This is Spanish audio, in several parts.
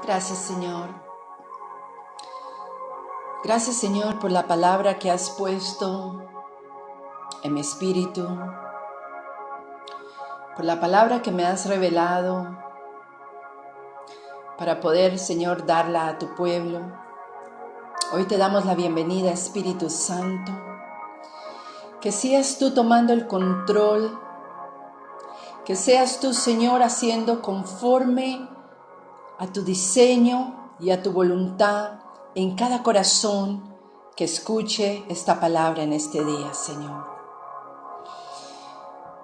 Gracias, Señor. Gracias, Señor, por la palabra que has puesto en mi espíritu, por la palabra que me has revelado para poder, Señor, darla a tu pueblo. Hoy te damos la bienvenida, Espíritu Santo. Que seas tú tomando el control, que seas tú, Señor, haciendo conforme a tu diseño y a tu voluntad en cada corazón que escuche esta palabra en este día, Señor.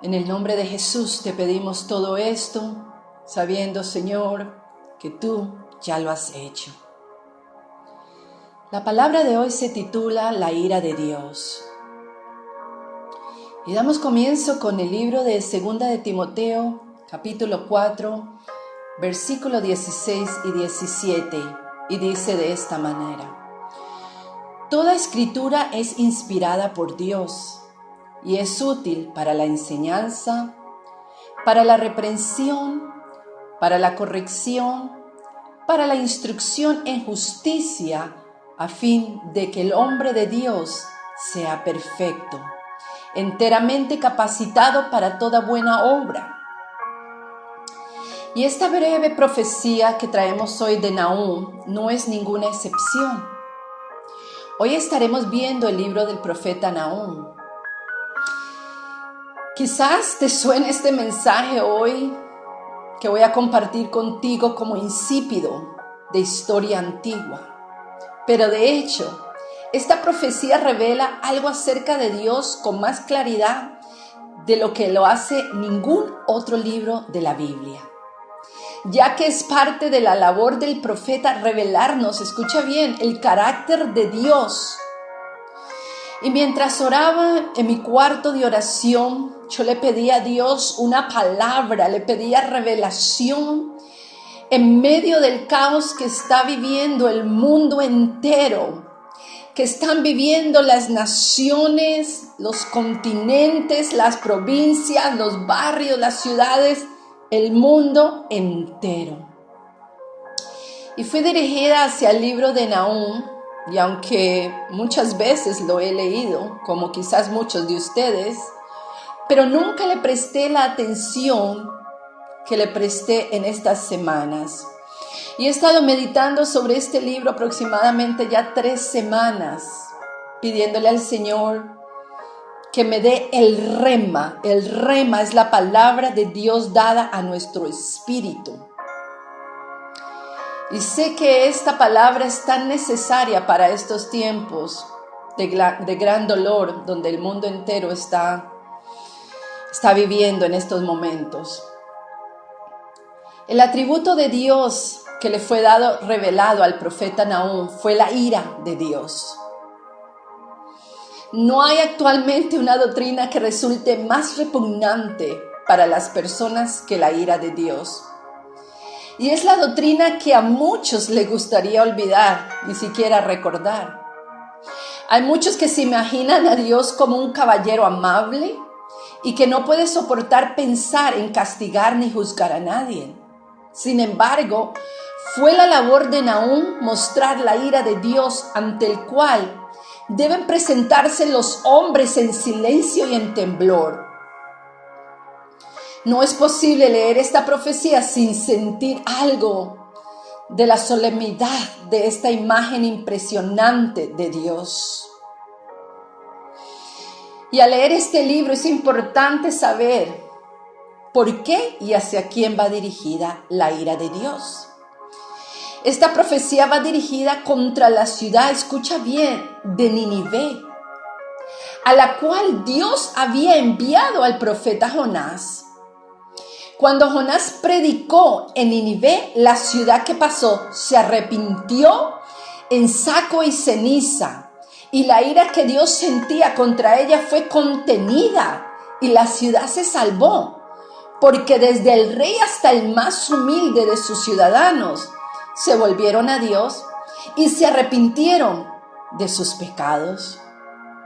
En el nombre de Jesús te pedimos todo esto, sabiendo, Señor, que tú ya lo has hecho. La palabra de hoy se titula La ira de Dios. Y damos comienzo con el libro de 2 de Timoteo, capítulo 4, versículos 16 y 17, y dice de esta manera: Toda escritura es inspirada por Dios y es útil para la enseñanza, para la reprensión, para la corrección, para la instrucción en justicia, a fin de que el hombre de Dios sea perfecto, enteramente capacitado para toda buena obra. Y esta breve profecía que traemos hoy de Nahum no es ninguna excepción. Hoy estaremos viendo el libro del profeta Nahum. Quizás te suene este mensaje hoy que voy a compartir contigo como insípido de historia antigua. Pero de hecho, esta profecía revela algo acerca de Dios con más claridad de lo que lo hace ningún otro libro de la Biblia. Ya que es parte de la labor del profeta revelarnos, escucha bien, el carácter de Dios. Y mientras oraba en mi cuarto de oración, yo le pedía a Dios una palabra, le pedía revelación en medio del caos que está viviendo el mundo entero, que están viviendo las naciones, los continentes, las provincias, los barrios, las ciudades, el mundo entero. Y fui dirigida hacia el libro de Nahum, y aunque muchas veces lo he leído, como quizás muchos de ustedes, pero nunca le presté la atención que le presté en estas semanas. Y he estado meditando sobre este libro aproximadamente ya 3 semanas, pidiéndole al Señor que me dé el rema. El rema es la palabra de Dios dada a nuestro espíritu. Y sé que esta palabra es tan necesaria para estos tiempos de gran dolor, donde el mundo entero está viviendo en estos momentos. El atributo de Dios que le fue revelado al profeta Nahum fue la ira de Dios. No hay actualmente una doctrina que resulte más repugnante para las personas que la ira de Dios. Y es la doctrina que a muchos les gustaría olvidar, ni siquiera recordar. Hay muchos que se imaginan a Dios como un caballero amable y que no puede soportar pensar en castigar ni juzgar a nadie. Sin embargo, fue la labor de Nahum mostrar la ira de Dios ante el cual deben presentarse los hombres en silencio y en temblor. No es posible leer esta profecía sin sentir algo de la solemnidad de esta imagen impresionante de Dios. Y al leer este libro es importante saber por qué y hacia quién va dirigida la ira de Dios. Esta profecía va dirigida contra la ciudad, escucha bien, de Nínive, a la cual Dios había enviado al profeta Jonás. Cuando Jonás predicó en Nínive, la ciudad que pasó se arrepintió en saco y ceniza, y la ira que Dios sentía contra ella fue contenida, y la ciudad se salvó, porque desde el rey hasta el más humilde de sus ciudadanos se volvieron a Dios y se arrepintieron de sus pecados.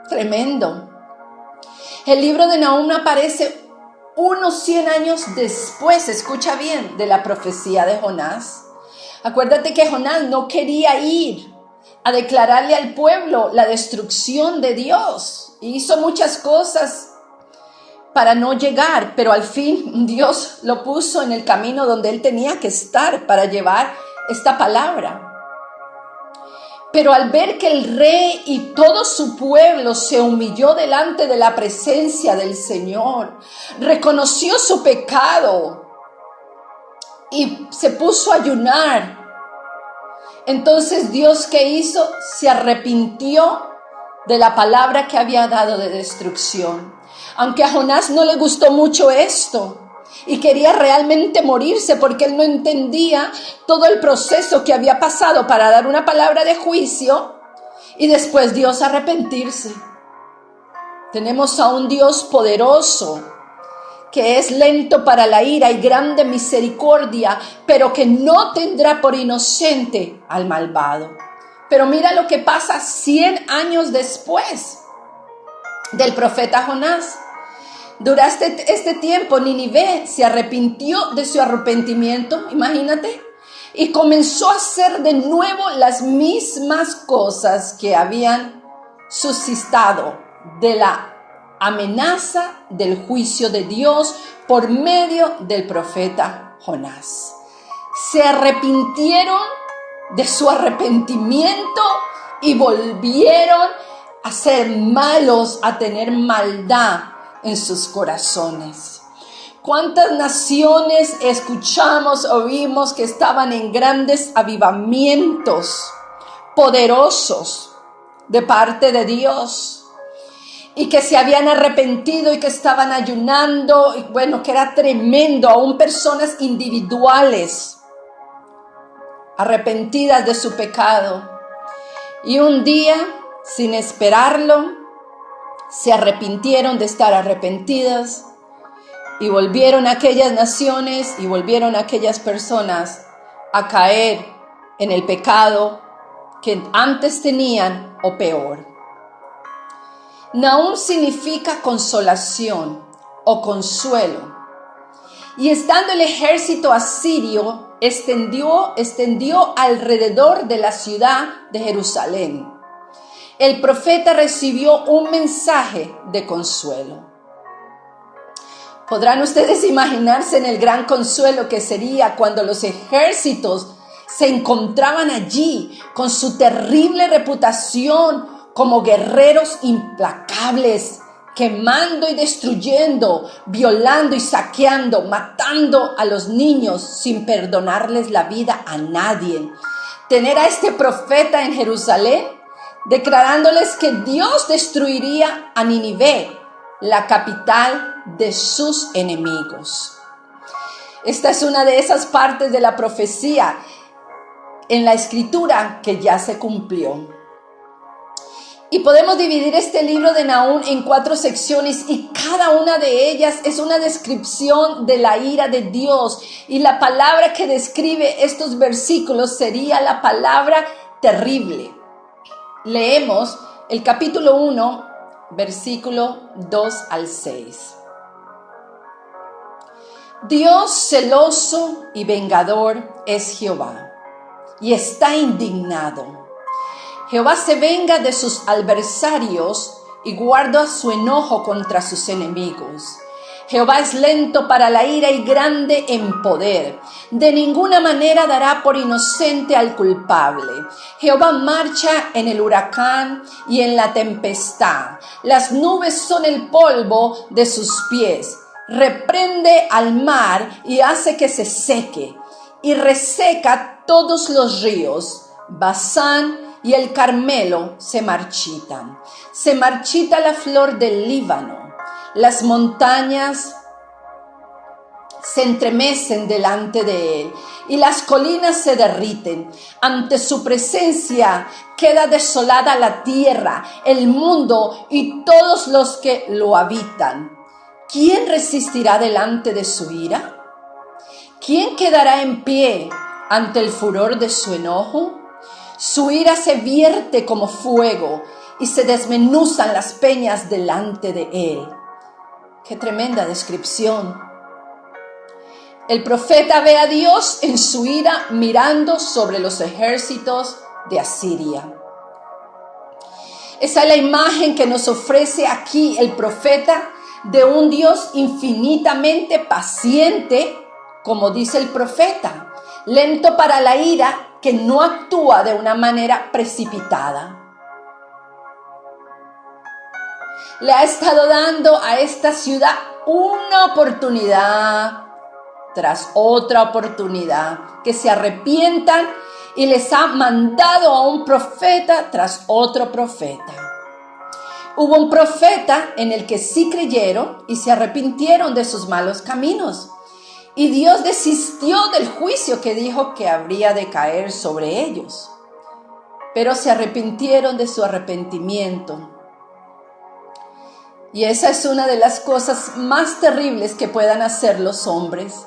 Tremendo. El libro de Nahum aparece unos 100 años después, escucha bien, de la profecía de Jonás, Acuérdate que Jonás no quería ir a declararle al pueblo la destrucción de Dios. Y hizo muchas cosas para no llegar, pero al fin Dios lo puso en el camino donde él tenía que estar para llevar esta palabra. Pero al ver que el rey y todo su pueblo se humilló delante de la presencia del Señor, reconoció su pecado y se puso a ayunar. Entonces Dios, ¿qué hizo? Se arrepintió de la palabra que había dado de destrucción. Aunque a Jonás no le gustó mucho esto y quería realmente morirse porque él no entendía todo el proceso que había pasado para dar una palabra de juicio y después Dios arrepentirse. Tenemos a un Dios poderoso que es lento para la ira y grande misericordia, pero que no tendrá por inocente al malvado. Pero mira lo que pasa 100 años después del profeta Jonás. Durante este tiempo, Nínive se arrepintió de su arrepentimiento, imagínate, y comenzó a hacer de nuevo las mismas cosas que habían suscitado de la amenaza del juicio de Dios por medio del profeta Jonás. Se arrepintieron de su arrepentimiento y volvieron a ser malos, a tener maldad en sus corazones. ¿Cuántas naciones escuchamos, oímos que estaban en grandes avivamientos poderosos de parte de Dios? Y que se habían arrepentido y que estaban ayunando, y bueno, que era tremendo, aún personas individuales arrepentidas de su pecado. Y un día, sin esperarlo, se arrepintieron de estar arrepentidas y volvieron aquellas naciones y volvieron aquellas personas a caer en el pecado que antes tenían o peor. Nahum significa consolación o consuelo. Y estando el ejército asirio extendió alrededor de la ciudad de Jerusalén, el profeta recibió un mensaje de consuelo. Podrán ustedes imaginarse en el gran consuelo que sería cuando los ejércitos se encontraban allí con su terrible reputación como guerreros implacables, quemando y destruyendo, violando y saqueando, matando a los niños sin perdonarles la vida a nadie. Tener a este profeta en Jerusalén declarándoles que Dios destruiría a Nínive, la capital de sus enemigos. Esta es una de esas partes de la profecía en la escritura que ya se cumplió. Y podemos dividir este libro de Nahum en 4 secciones y cada una de ellas es una descripción de la ira de Dios. Y la palabra que describe estos versículos sería la palabra terrible. Leemos el capítulo 1, versículo 2 al 6. Dios celoso y vengador es Jehová, y está indignado. Jehová se venga de sus adversarios y guarda su enojo contra sus enemigos. Jehová es lento para la ira y grande en poder. De ninguna manera dará por inocente al culpable. Jehová marcha en el huracán y en la tempestad. Las nubes son el polvo de sus pies. Reprende al mar y hace que se seque, y reseca todos los ríos. Basán y el Carmelo se marchitan. Se marchita la flor del Líbano. Las montañas se entremecen delante de él y las colinas se derriten. Ante su presencia queda desolada la tierra, el mundo y todos los que lo habitan. ¿Quién resistirá delante de su ira? ¿Quién quedará en pie ante el furor de su enojo? Su ira se vierte como fuego y se desmenuzan las peñas delante de él. ¡Qué tremenda descripción! El profeta ve a Dios en su ira mirando sobre los ejércitos de Asiria. Esa es la imagen que nos ofrece aquí el profeta de un Dios infinitamente paciente, como dice el profeta, lento para la ira, que no actúa de una manera precipitada. Le ha estado dando a esta ciudad una oportunidad tras otra oportunidad, que se arrepientan, y les ha mandado a un profeta tras otro profeta. Hubo un profeta en el que sí creyeron y se arrepintieron de sus malos caminos. Y Dios desistió del juicio que dijo que habría de caer sobre ellos. Pero se arrepintieron de su arrepentimiento. Y esa es una de las cosas más terribles que puedan hacer los hombres.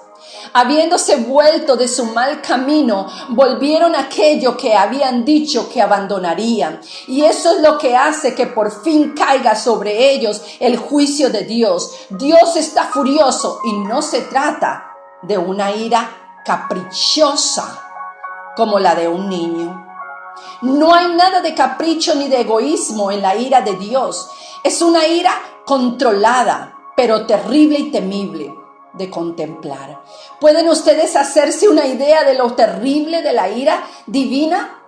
Habiéndose vuelto de su mal camino, volvieron a aquello que habían dicho que abandonarían. Y eso es lo que hace que por fin caiga sobre ellos el juicio de Dios. Dios está furioso y no se trata de una ira caprichosa como la de un niño. No hay nada de capricho ni de egoísmo en la ira de Dios. Es una ira controlada, pero terrible y temible de contemplar. ¿Pueden ustedes hacerse una idea de lo terrible de la ira divina?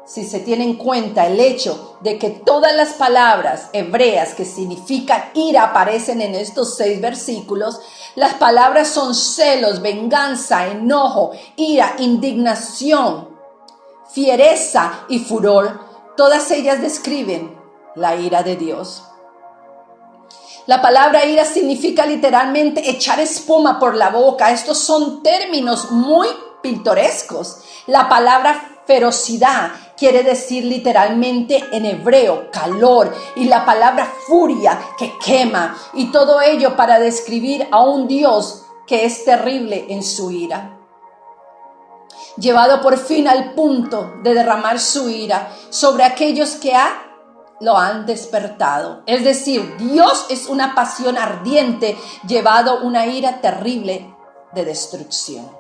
Si se tiene en cuenta el hecho de que todas las palabras hebreas que significan ira aparecen en estos 6 versículos, las palabras son celos, venganza, enojo, ira, indignación, fiereza y furor. Todas ellas describen la ira de Dios. La palabra ira significa literalmente echar espuma por la boca. Estos son términos muy pintorescos. La palabra ferocidad quiere decir literalmente en hebreo calor, y la palabra furia que quema, y todo ello para describir a un Dios que es terrible en su ira. Llevado por fin al punto de derramar su ira sobre aquellos que lo han despertado. Es decir, Dios es una pasión ardiente llevado una ira terrible de destrucción.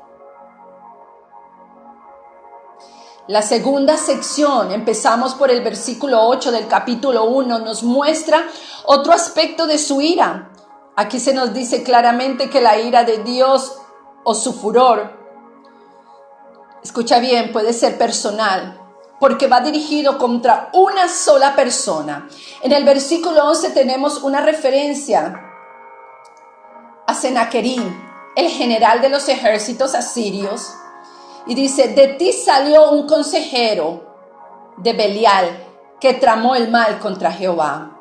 La segunda sección, empezamos por el versículo 8 del capítulo 1, nos muestra otro aspecto de su ira. Aquí se nos dice claramente que la ira de Dios o su furor, escucha bien, puede ser personal, porque va dirigido contra una sola persona. En el versículo 11 tenemos una referencia a Senaquerib, el general de los ejércitos asirios, y dice: de ti salió un consejero de Belial que tramó el mal contra Jehová.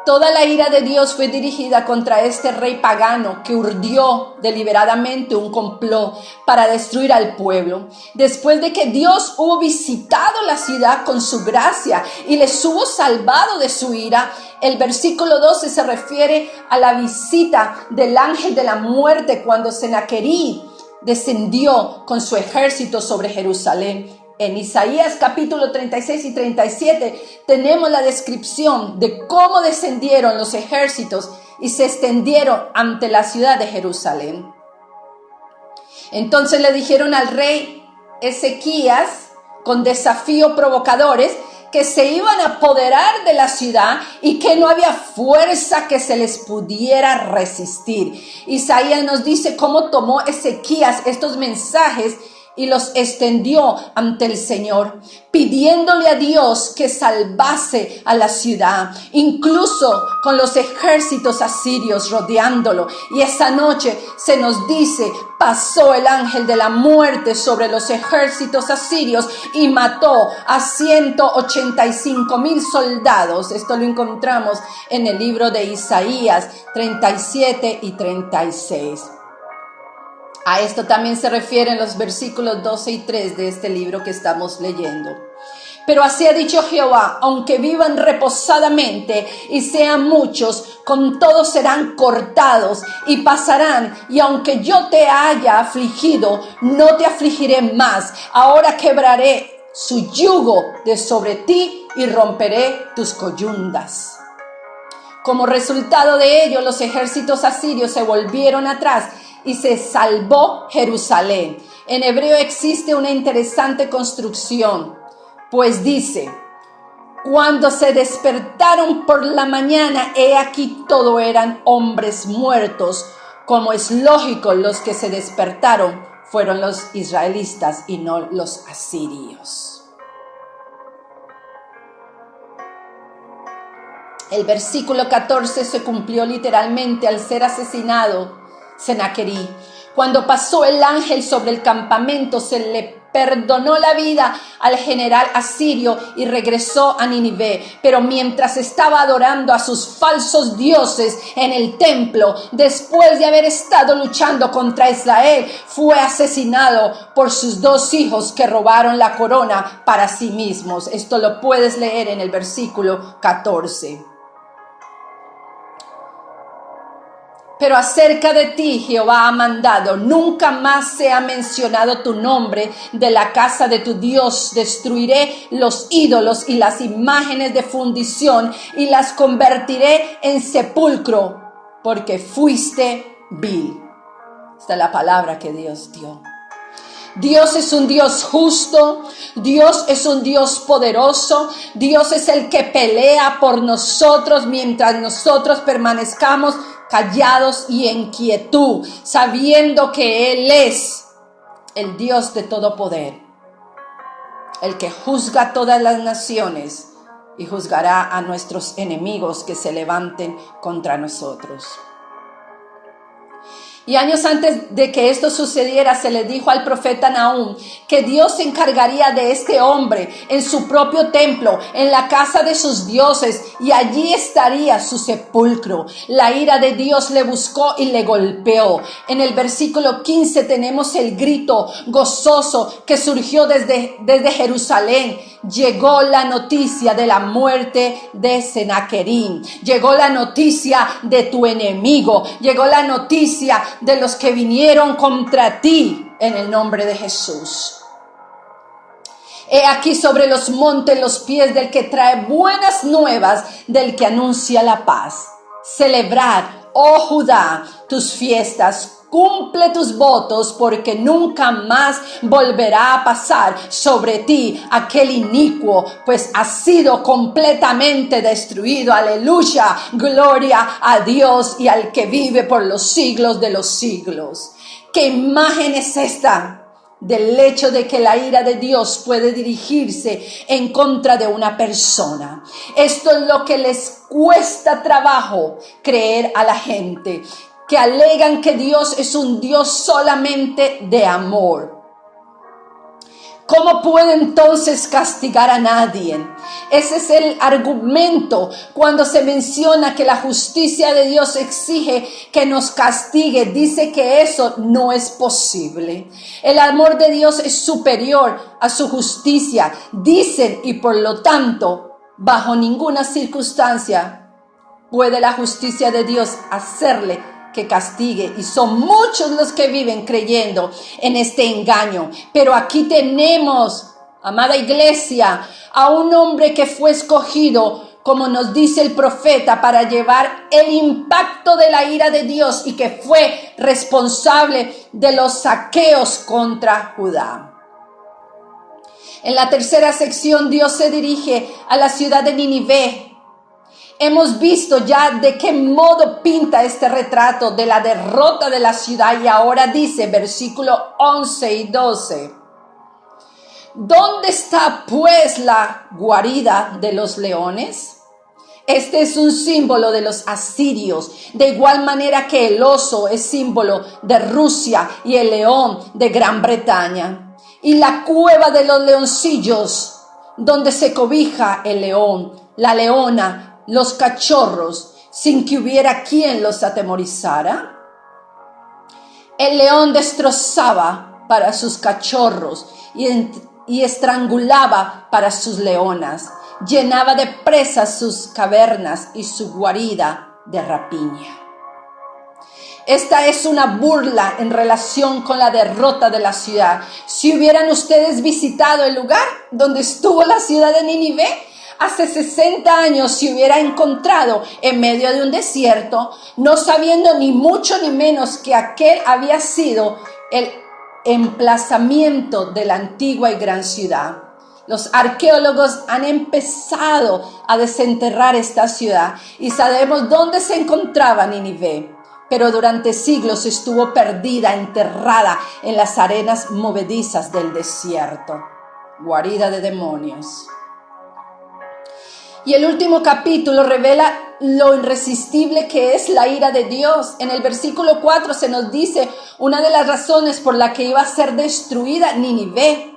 Toda la ira de Dios fue dirigida contra este rey pagano que urdió deliberadamente un complot para destruir al pueblo. Después de que Dios hubo visitado la ciudad con su gracia y les hubo salvado de su ira, el versículo 12 se refiere a la visita del ángel de la muerte cuando Senaquerib descendió con su ejército sobre Jerusalén. En Isaías capítulo 36 y 37 tenemos la descripción de cómo descendieron los ejércitos y se extendieron ante la ciudad de Jerusalén. Entonces le dijeron al rey Ezequías, con desafíos provocadores, que se iban a apoderar de la ciudad y que no había fuerza que se les pudiera resistir. Isaías nos dice cómo tomó Ezequías estos mensajes y los extendió ante el Señor, pidiéndole a Dios que salvase a la ciudad, incluso con los ejércitos asirios rodeándolo. Y esa noche se nos dice, pasó el ángel de la muerte sobre los ejércitos asirios y mató a 185,000 soldados. Esto lo encontramos en el libro de Isaías 37 y 36. A esto también se refieren los versículos 12 y 3 de este libro que estamos leyendo. Pero así ha dicho Jehová: aunque vivan reposadamente y sean muchos, con todos serán cortados y pasarán. Y aunque yo te haya afligido, no te afligiré más. Ahora quebraré su yugo de sobre ti y romperé tus coyundas. Como resultado de ello, los ejércitos asirios se volvieron atrás y se salvó Jerusalén. En hebreo existe una interesante construcción, pues dice: cuando se despertaron por la mañana, he aquí todo eran hombres muertos. Como es lógico, los que se despertaron fueron los israelitas y no los asirios. El versículo 14 se cumplió literalmente al ser asesinado Senaquerí. Cuando pasó el ángel sobre el campamento, se le perdonó la vida al general asirio y regresó a Nínive. Pero mientras estaba adorando a sus falsos dioses en el templo, después de haber estado luchando contra Israel, fue asesinado por sus 2 hijos que robaron la corona para sí mismos. Esto lo puedes leer en el versículo 14. Pero acerca de ti Jehová ha mandado: nunca más sea mencionado tu nombre de la casa de tu Dios. Destruiré los ídolos y las imágenes de fundición y las convertiré en sepulcro, porque fuiste vil. Esta es la palabra que Dios dio. Dios es un Dios justo, Dios es un Dios poderoso, Dios es el que pelea por nosotros mientras nosotros permanezcamos callados y en quietud, sabiendo que Él es el Dios de todo poder, el que juzga todas las naciones y juzgará a nuestros enemigos que se levanten contra nosotros. Y años antes de que esto sucediera, se le dijo al profeta Nahum que Dios se encargaría de este hombre en su propio templo, en la casa de sus dioses, y allí estaría su sepulcro. La ira de Dios le buscó y le golpeó. En el versículo 15 tenemos el grito gozoso que surgió desde Jerusalén. Llegó la noticia de la muerte de Senaquerí. Llegó la noticia de tu enemigo. Llegó la noticia de los que vinieron contra ti en el nombre de Jesús. He aquí sobre los montes los pies del que trae buenas nuevas, del que anuncia la paz. Celebrad, oh Judá, tus fiestas. Cumple tus votos, porque nunca más volverá a pasar sobre ti aquel inicuo, pues ha sido completamente destruido. Aleluya, gloria a Dios y al que vive por los siglos de los siglos. ¿Qué imagen es esta del hecho de que la ira de Dios puede dirigirse en contra de una persona? Esto es lo que les cuesta trabajo creer a la gente, que alegan que Dios es un Dios solamente de amor. ¿Cómo puede entonces castigar a nadie? Ese es el argumento cuando se menciona que la justicia de Dios exige que nos castigue. Dice que eso no es posible. El amor de Dios es superior a su justicia. Dicen, y por lo tanto, bajo ninguna circunstancia puede la justicia de Dios hacerle que castigue, y son muchos los que viven creyendo en este engaño. Pero aquí tenemos, amada iglesia, a un hombre que fue escogido, como nos dice el profeta, para llevar el impacto de la ira de Dios, y que fue responsable de los saqueos contra Judá. En la tercera sección, Dios se dirige a la ciudad de Nínive. Hemos visto ya de qué modo pinta este retrato de la derrota de la ciudad, y ahora dice, versículo 11 y 12. ¿Dónde está pues la guarida de los leones? Este es un símbolo de los asirios, de igual manera que el oso es símbolo de Rusia y el león de Gran Bretaña. Y la cueva de los leoncillos, donde se cobija el león, la leona, los cachorros, sin que hubiera quien los atemorizara. El león destrozaba para sus cachorros y estrangulaba para sus leonas. Llenaba de presas sus cavernas y su guarida de rapiña. Esta es una burla en relación con la derrota de la ciudad. Si hubieran ustedes visitado el lugar donde estuvo la ciudad de Nínive, hace 60 años se hubiera encontrado en medio de un desierto, no sabiendo ni mucho ni menos que aquel había sido el emplazamiento de la antigua y gran ciudad. Los arqueólogos han empezado a desenterrar esta ciudad y sabemos dónde se encontraba Nínive, pero durante siglos estuvo perdida, enterrada en las arenas movedizas del desierto, guarida de demonios. Y el último capítulo revela lo irresistible que es la ira de Dios. En el versículo 4 se nos dice una de las razones por la que iba a ser destruida Nínive.